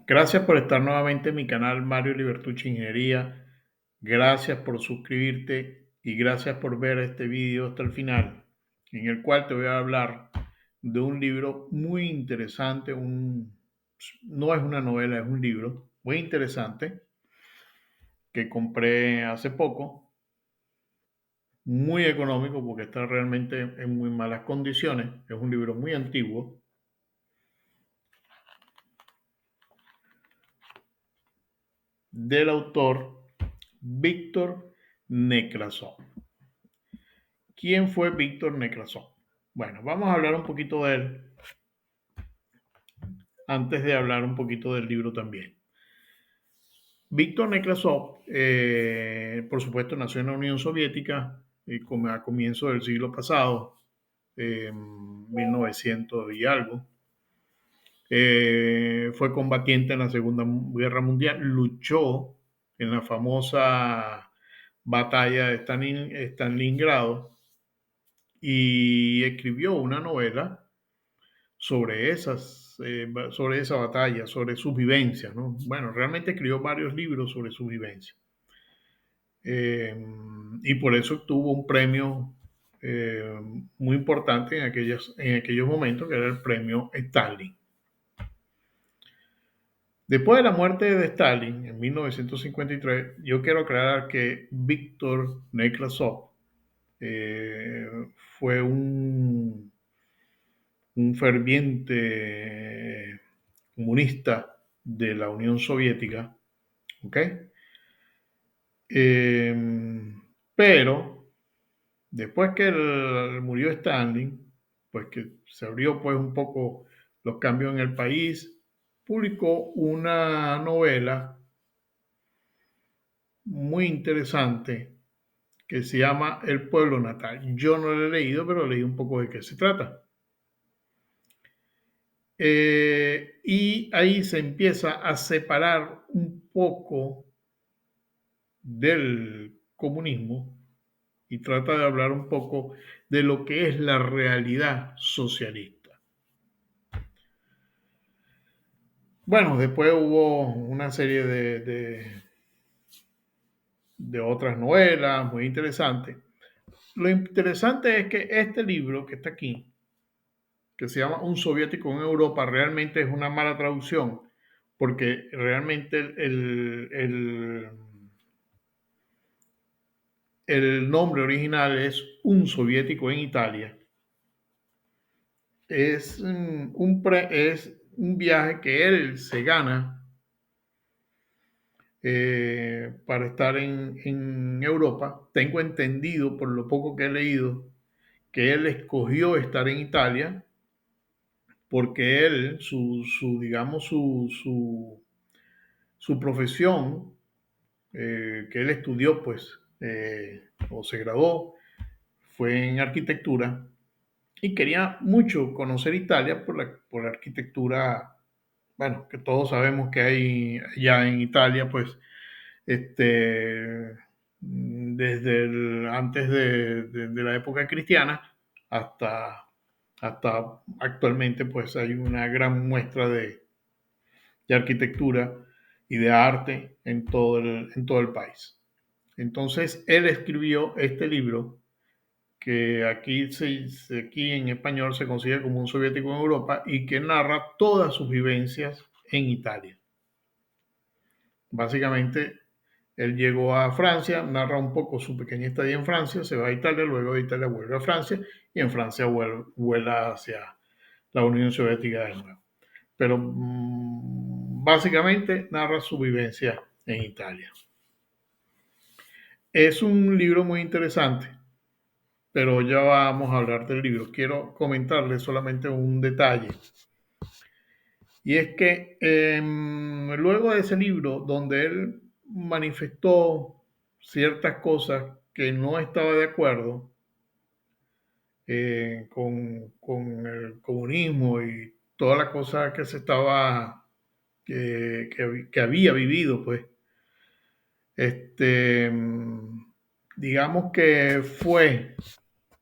Gracias por estar nuevamente en mi canal Mario Libertucci Ingeniería. Gracias por suscribirte y gracias por ver este video hasta el final, en el cual te voy a hablar de un libro muy interesante. No es una novela, es un libro muy interesante que compré hace poco, muy económico porque está realmente en muy malas condiciones. Es un libro muy antiguo del autor Víctor Nekrasov. ¿Quién fue Víctor Nekrasov? Bueno, vamos a hablar un poquito de él antes de hablar un poquito del libro también. Víctor Nekrasov, por supuesto, nació en la Unión Soviética a comienzos del siglo pasado, 1900 y algo. Fue combatiente en la Segunda Guerra Mundial, luchó en la famosa batalla de Stalingrado y escribió una novela sobre esa batalla, sobre sus vivencias, ¿no? Bueno, realmente escribió varios libros sobre su vivencia. Eh, y por eso tuvo un premio eh, muy importante en aquellos momentos, que era el premio Stalin. Después de la muerte de Stalin en 1953, yo quiero aclarar que Víctor Nekrasov eh, fue un ferviente comunista de la Unión Soviética, ¿ok? Eh, pero después que murió Stalin, pues que se abrió pues un poco los cambios en el país, publicó una novela muy interesante que se llama El pueblo natal. Yo no la he leído, pero leí un poco de qué se trata. Y ahí se empieza a separar un poco del comunismo y trata de hablar un poco de lo que es la realidad socialista. Bueno, después hubo una serie de otras novelas muy interesantes. Lo interesante es que este libro que está aquí, que se llama Un soviético en Europa, realmente es una mala traducción, porque realmente el nombre original es Un soviético en Italia. Es un viaje que él se gana para estar en Europa. Tengo entendido, por lo poco que he leído, que él escogió estar en Italia porque él, digamos, su profesión que él estudió, pues, o se graduó, fue en arquitectura y quería mucho conocer Italia por la arquitectura, bueno, que todos sabemos que hay ya en Italia, pues, desde antes de la época cristiana hasta, hasta actualmente, pues hay una gran muestra de arquitectura y de arte en todo el país. Entonces, él escribió este libro que aquí en español se consigue como Un soviético en Europa y que narra todas sus vivencias en Italia. Básicamente, él llegó a Francia, narra un poco su pequeña estadía en Francia, se va a Italia, luego de Italia vuelve a Francia y en Francia vuela hacia la Unión Soviética de nuevo. Pero básicamente narra su vivencia en Italia. Es un libro muy interesante, pero ya vamos a hablar del libro. Quiero comentarles solamente un detalle. Y es que luego de ese libro, donde él manifestó ciertas cosas que no estaba de acuerdo con el comunismo y toda la cosa que se estaba, que había vivido, pues, este, digamos que fue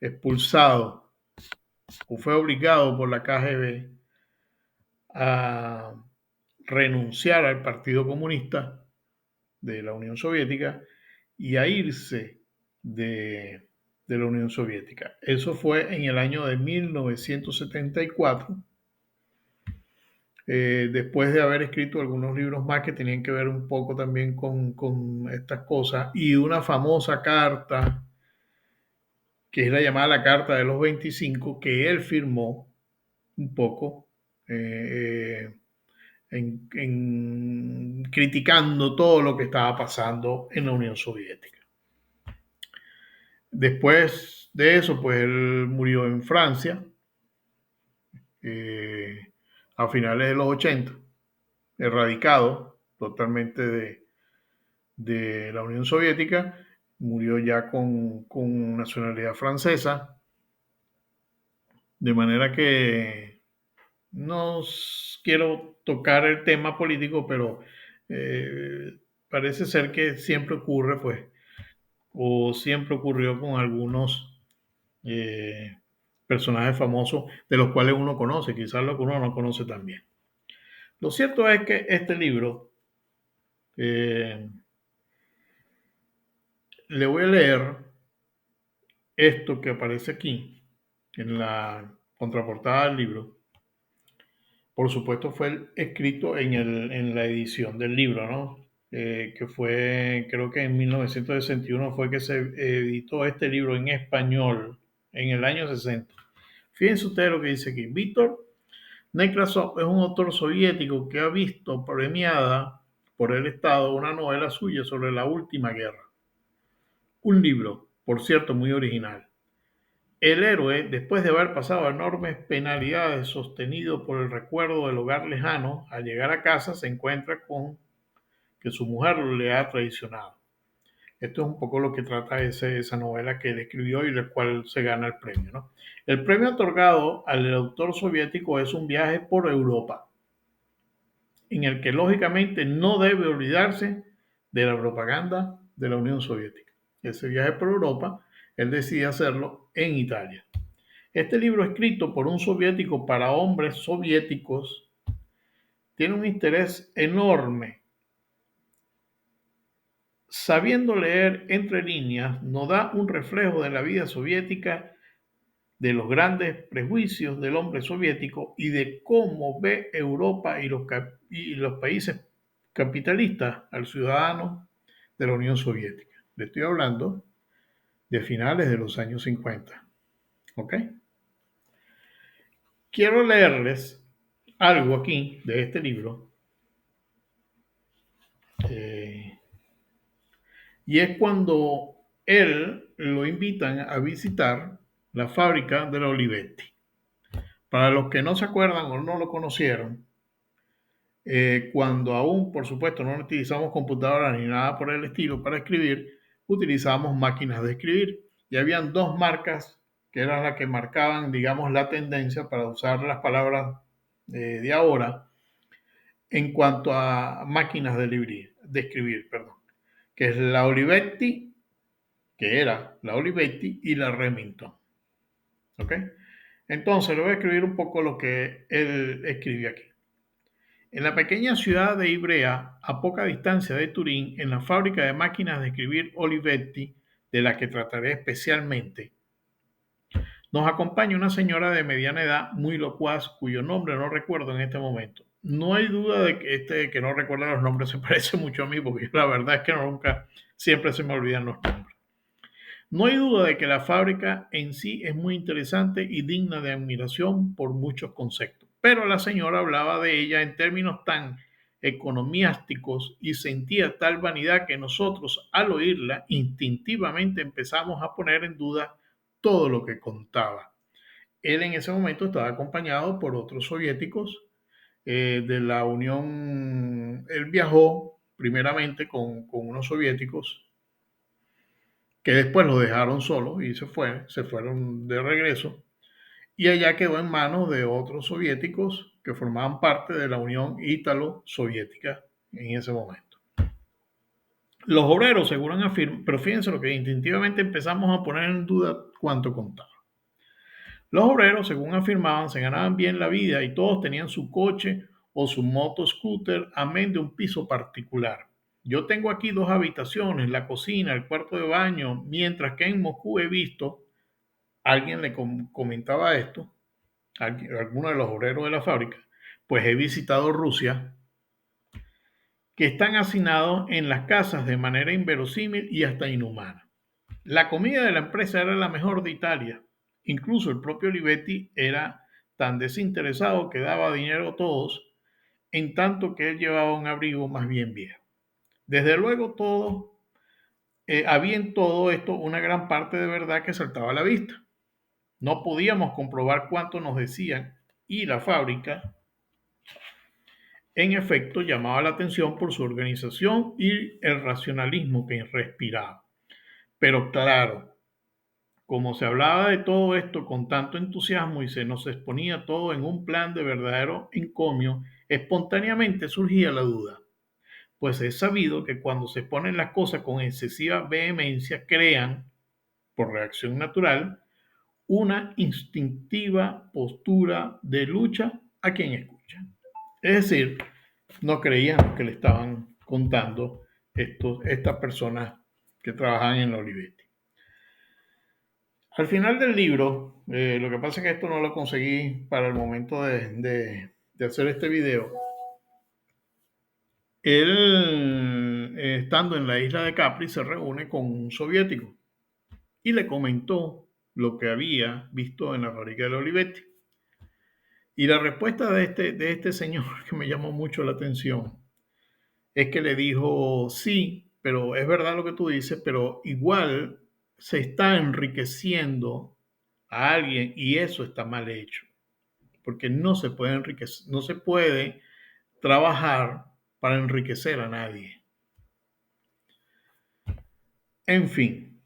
expulsado o fue obligado por la KGB a renunciar al Partido Comunista de la Unión Soviética y a irse de la Unión Soviética. Eso fue en el año de 1974, después de haber escrito algunos libros más que tenían que ver un poco también con estas cosas, y una famosa carta, que es la llamada la Carta de los 25, que él firmó un poco eh, criticando todo lo que estaba pasando en la Unión Soviética. Después de eso, pues él murió en Francia eh, a finales de los 80, erradicado totalmente de la Unión Soviética, murió ya con nacionalidad francesa, de manera que no quiero tocar el tema político, pero eh, parece ser que siempre ocurre, pues, o siempre ocurrió con algunos eh, personajes famosos de los cuales uno conoce, quizás los que uno no conoce también. Lo cierto es que este libro, eh, le voy a leer esto que aparece aquí en la contraportada del libro. Por supuesto fue escrito en la edición del libro, ¿no? Que fue, creo que en 1961 fue que se editó este libro en español, en el año 60. Fíjense ustedes lo que dice aquí. Víctor Nekrasov es un autor soviético que ha visto premiada por el Estado una novela suya sobre la última guerra. Un libro, por cierto, muy original. El héroe, después de haber pasado enormes penalidades sostenido por el recuerdo del hogar lejano, al llegar a casa se encuentra con que su mujer le ha traicionado. Esto es un poco lo que trata esa novela que él escribió y del cual se gana el premio, ¿no? El premio otorgado al autor soviético es un viaje por Europa, en el que lógicamente no debe olvidarse de la propaganda de la Unión Soviética. Ese viaje por Europa, él decide hacerlo en Italia. Este libro, escrito por un soviético para hombres soviéticos, tiene un interés enorme. Sabiendo leer entre líneas, nos da un reflejo de la vida soviética, de los grandes prejuicios del hombre soviético y de cómo ve Europa y los países capitalistas al ciudadano de la Unión Soviética. Le estoy hablando de finales de los años 50. ¿Ok? Quiero leerles algo aquí de este libro. Eh, y es cuando él lo invitan a visitar la fábrica de la Olivetti. Para los que no se acuerdan o no lo conocieron, cuando aún, por supuesto, no utilizamos computadoras ni nada por el estilo para escribir, utilizábamos máquinas de escribir. Y habían dos marcas que eran las que marcaban, digamos, la tendencia para usar las palabras de ahora en cuanto a máquinas de escribir, perdón, que es la Olivetti, que era la Olivetti, y la Remington. ¿Ok? Entonces, le voy a escribir un poco lo que él escribió aquí. En la pequeña ciudad de Ivrea, a poca distancia de Turín, en la fábrica de máquinas de escribir Olivetti, de la que trataré especialmente, nos acompaña una señora de mediana edad, muy locuaz, cuyo nombre no recuerdo en este momento. No hay duda de que que no recuerda los nombres se parece mucho a mí, porque la verdad es que nunca, siempre se me olvidan los nombres. No hay duda de que la fábrica en sí es muy interesante y digna de admiración por muchos conceptos, pero la señora hablaba de ella en términos tan economiásticos y sentía tal vanidad que nosotros, al oírla, instintivamente empezamos a poner en duda todo lo que contaba. Él en ese momento estaba acompañado por otros soviéticos de la Unión. Él viajó primeramente con unos soviéticos que después lo dejaron solo y se fueron de regreso, y allá quedó en manos de otros soviéticos que formaban parte de la Unión Ítalo-Soviética en ese momento. Los obreros, según afirman, pero fíjense lo que instintivamente empezamos a poner en duda cuánto contaba. Los obreros, según afirmaban, se ganaban bien la vida y todos tenían su coche o su moto scooter, amén de un piso particular. Yo tengo aquí 2 habitaciones, la cocina, el cuarto de baño, mientras que en Moscú he visto, alguien le comentaba esto, alguno de los obreros de la fábrica, pues he visitado Rusia, que están hacinados en las casas de manera inverosímil y hasta inhumana. La comida de la empresa era la mejor de Italia. Incluso el propio Olivetti era tan desinteresado que daba dinero a todos, en tanto que él llevaba un abrigo más bien viejo. Desde luego había en todo esto una gran parte de verdad que saltaba a la vista. No podíamos comprobar cuánto nos decían y la fábrica, en efecto, llamaba la atención por su organización y el racionalismo que respiraba. Pero claro, como se hablaba de todo esto con tanto entusiasmo y se nos exponía todo en un plan de verdadero encomio, espontáneamente surgía la duda, pues es sabido que cuando se ponen las cosas con excesiva vehemencia crean, por reacción natural, una instintiva postura de lucha a quien escucha. Es decir, no creían lo que le estaban contando estas personas que trabajan en la Olivetti. Al final del libro, lo que pasa es que esto no lo conseguí para el momento de hacer este video. Él, estando en la isla de Capri, se reúne con un soviético y le comentó lo que había visto en la fábrica de Olivetti. Y la respuesta de este señor, que me llamó mucho la atención, es que le dijo, sí, pero es verdad lo que tú dices, pero igual se está enriqueciendo a alguien y eso está mal hecho, porque no se puede enriquecer, no se puede trabajar para enriquecer a nadie. En fin,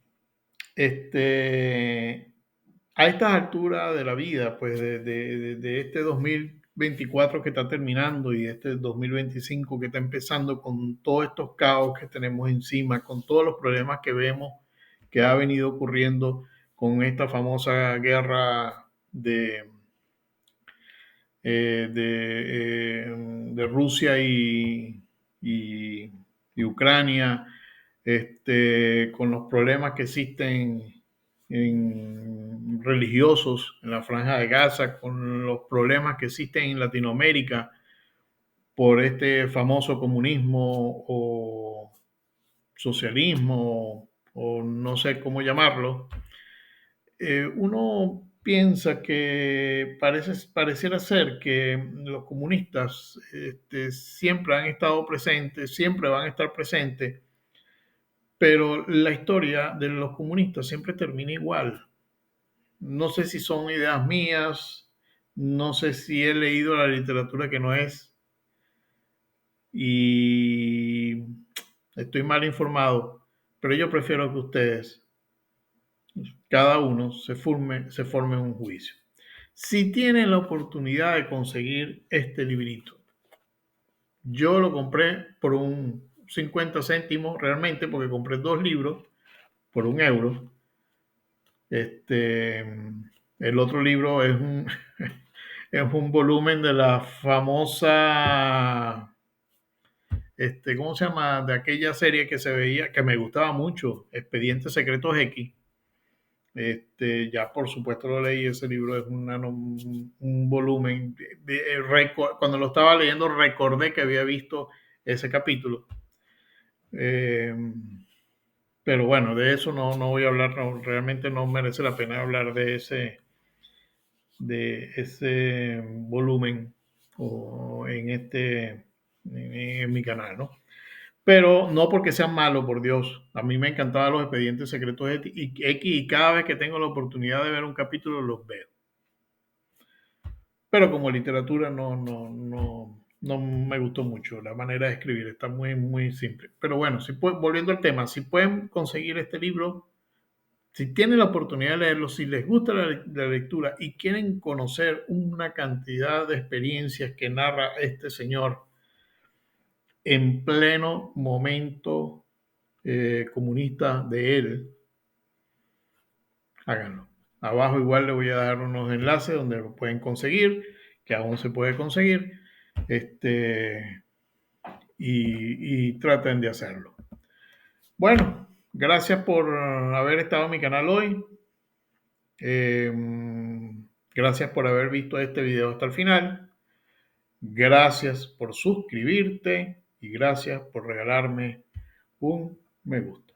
a estas alturas de la vida, pues de este 2024 que está terminando y este 2025 que está empezando, con todos estos caos que tenemos encima, con todos los problemas que vemos que ha venido ocurriendo con esta famosa guerra de Rusia y, y Ucrania, con los problemas que existen religiosos en la Franja de Gaza, con los problemas que existen en Latinoamérica por este famoso comunismo o socialismo o no sé cómo llamarlo. Uno piensa que pareciera ser que los comunistas siempre han estado presentes, siempre van a estar presentes, pero la historia de los comunistas siempre termina igual. No sé si son ideas mías, no sé si he leído la literatura que no es y estoy mal informado, pero yo prefiero que ustedes, cada uno, se forme un juicio. Si tienen la oportunidad de conseguir este librito, yo lo compré por un 50 céntimos realmente, porque compré 2 libros por €1. Este, el otro libro es un volumen de la famosa, ¿cómo se llama? De aquella serie que se veía, que me gustaba mucho, Expedientes Secretos X. Ya por supuesto lo leí, ese libro es un volumen. Cuando lo estaba leyendo recordé que había visto ese capítulo. Eh, pero bueno, de eso no voy a hablar, realmente no merece la pena hablar de ese volumen o en mi canal, ¿no? Pero no porque sean malos, por Dios. A mí me encantaban los Expedientes Secretos y cada vez que tengo la oportunidad de ver un capítulo los veo. Pero como literatura no me gustó mucho la manera de escribir, está muy, muy simple. Pero bueno, volviendo al tema, si pueden conseguir este libro, si tienen la oportunidad de leerlo, si les gusta la lectura y quieren conocer una cantidad de experiencias que narra este señor en pleno momento comunista de él, háganlo. Abajo igual le voy a dar unos enlaces donde lo pueden conseguir, que aún se puede conseguir. y traten de hacerlo. Bueno, gracias por haber estado en mi canal hoy. Gracias por haber visto este video hasta el final. Gracias por suscribirte y gracias por regalarme un me gusta.